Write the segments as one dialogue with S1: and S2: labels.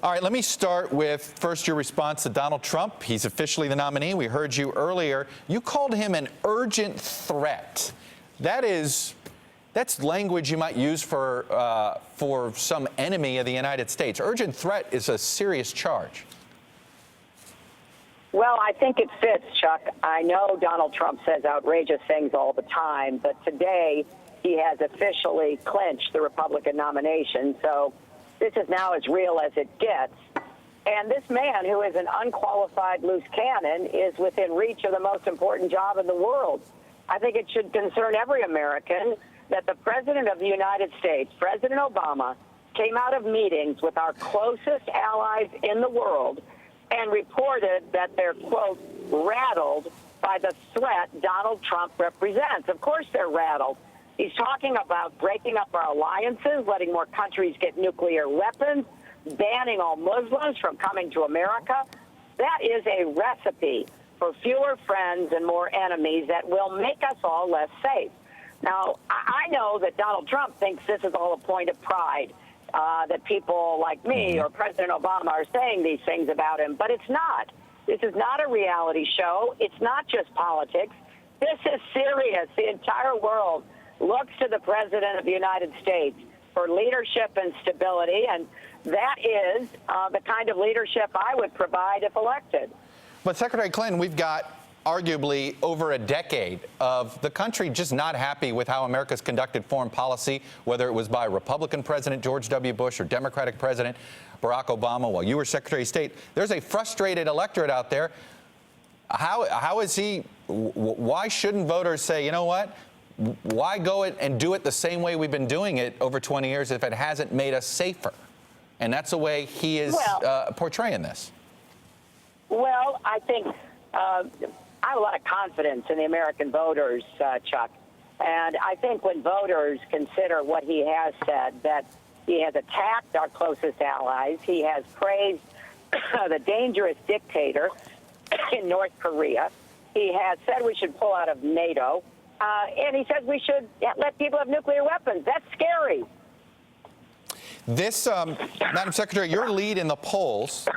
S1: All right, let me start with first your response to Donald Trump. He's officially the nominee. We heard you earlier. You called him an urgent threat. That's language you might use for some enemy of the United States. Urgent threat is a serious charge.
S2: Well, I think it fits, Chuck. I know Donald Trump says outrageous things all the time, but today he has officially clinched the Republican nomination. So this is now as real as it gets. And this man, who is an unqualified loose cannon, is within reach of the most important job in the world. I think it should concern every American that the President of the United States, President Obama, came out of meetings with our closest allies in the world and reported that they're, quote, rattled by the threat Donald Trump represents. Of course they're rattled. He's talking about breaking up our alliances, letting more countries get nuclear weapons, banning all Muslims from coming to America. That is a recipe for fewer friends and more enemies that will make us all less safe. Now, I know that Donald Trump thinks this is all a point of pride, that people like me or President Obama are saying these things about him, but it's not. This is not a reality show. It's not just politics. This is serious. The entire world looks to the President of the United States for leadership and stability, and that is the kind of leadership I would provide if elected.
S1: But Secretary Clinton, we've got arguably over a decade of the country just not happy with how America's conducted foreign policy, whether it was by Republican President George W. Bush or Democratic President Barack Obama while you were Secretary of State. There's a frustrated electorate out there. Why shouldn't voters say, you know what? Why go and do it the same way we've been doing it over 20 years if it hasn't made us safer? And that's the way he is portraying this.
S2: Well, I think I have a lot of confidence in the American voters, Chuck. And I think when voters consider what he has said, that he has attacked our closest allies, he has praised the dangerous dictator in North Korea, he has said we should pull out of NATO, and he says we should let people have nuclear weapons. That's scary.
S1: This, Madam Secretary, your lead in the polls,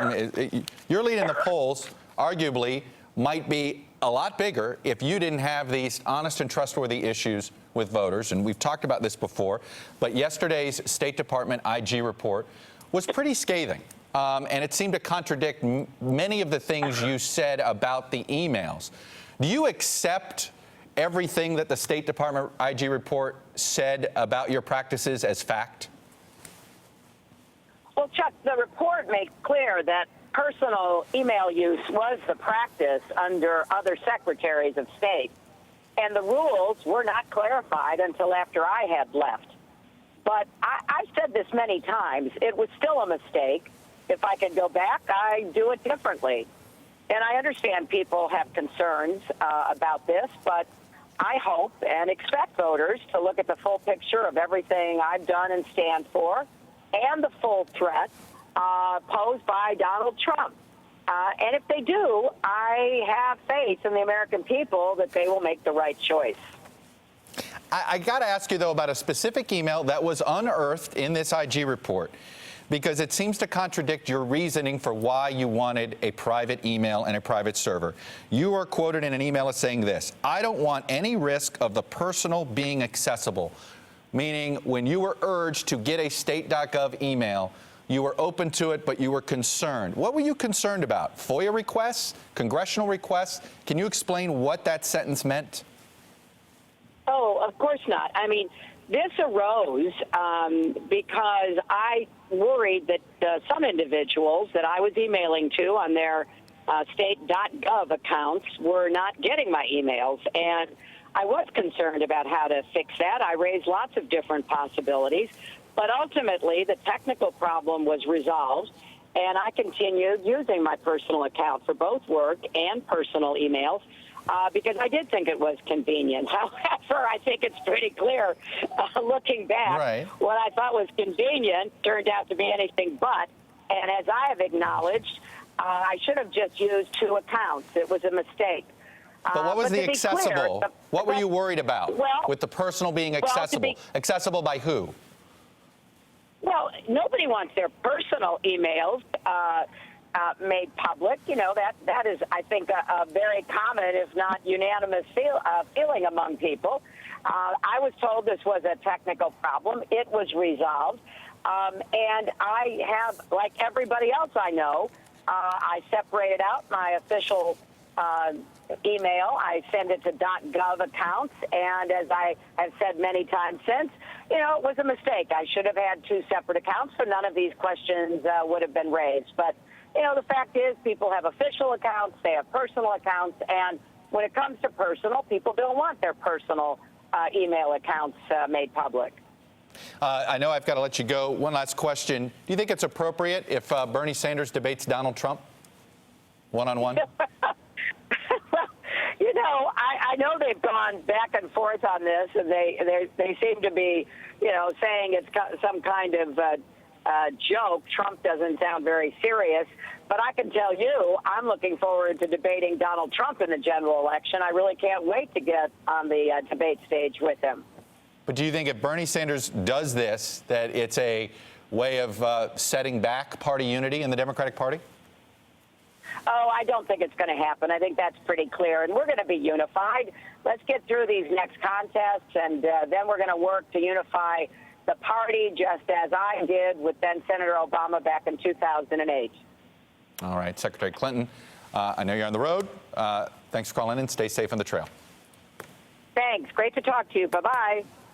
S1: arguably might be a lot bigger if you didn't have these honest and trustworthy issues with voters. And we've talked about this before, but yesterday's State Department IG report was pretty scathing. And it seemed to contradict many of the things you said about the emails. Do you accept everything that the State Department IG report said about your practices as fact?
S2: Well, Chuck, the report made clear that personal email use was the practice under other secretaries of state, and the rules were not clarified until after I had left. But I've said this many times. It was still a mistake. If I could go back, I'd do it differently. And I understand people have concerns about this, but I hope and expect voters to look at the full picture of everything I've done and stand for, and the full threat posed by Donald Trump. And if they do, I have faith in the American people that they will make the right choice.
S1: I got to ask you, though, about a specific email that was unearthed in this IG report, because it seems to contradict your reasoning for why you wanted a private email and a private server. You are quoted in an email as saying this: "I don't want any risk of the personal being accessible," meaning when you were urged to get a state.gov email, you were open to it, but you were concerned. What were you concerned about? FOIA requests? Congressional requests? Can you explain what that sentence meant?
S2: Oh, of course not. I mean, this arose because I worried that some individuals that I was emailing to on their state.gov accounts were not getting my emails. And I was concerned about how to fix that. I raised lots of different possibilities. But ultimately, the technical problem was resolved, and I continued using my personal account for both work and personal emails because I did think it was convenient. However, I think it's pretty clear, looking back, what I thought was convenient turned out to be anything but. And as I have acknowledged, I should have just used two accounts. It was a mistake.
S1: But what was the accessible? What were you worried about with the personal being accessible? Accessible by who?
S2: Well, nobody wants their personal emails made public. You know, that is, I think, a very common, if not unanimous feeling among people. I was told this was a technical problem. It was resolved. And I have, like everybody else I know, I separated out my official email. I send it to .gov accounts. And as I have said many times since, you know, it was a mistake. I should have had two separate accounts, so none of these questions would have been raised. But, you know, the fact is people have official accounts, they have personal accounts, and when it comes to personal, people don't want their personal email accounts made public.
S1: I know I've got to let you go. One last question. Do you think it's appropriate if Bernie Sanders debates Donald Trump one-on-one?
S2: Well, you know, I know they've gone back and forth on this, and they seem to be, you know, saying it's some kind of joke. Trump doesn't sound very serious. But I can tell you, I'm looking forward to debating Donald Trump in the general election. I really can't wait to get on the debate stage with him.
S1: But do you think if Bernie Sanders does this, that it's a way of setting back party unity in the Democratic Party?
S2: Oh, I don't think it's going to happen. I think that's pretty clear. And we're going to be unified. Let's get through these next contests, and then we're going to work to unify the party, just as I did with then Senator Obama back in 2008.
S1: All right, Secretary Clinton, I know you're on the road. Thanks for calling in. Stay safe on the trail.
S2: Thanks. Great to talk to you. Bye-bye.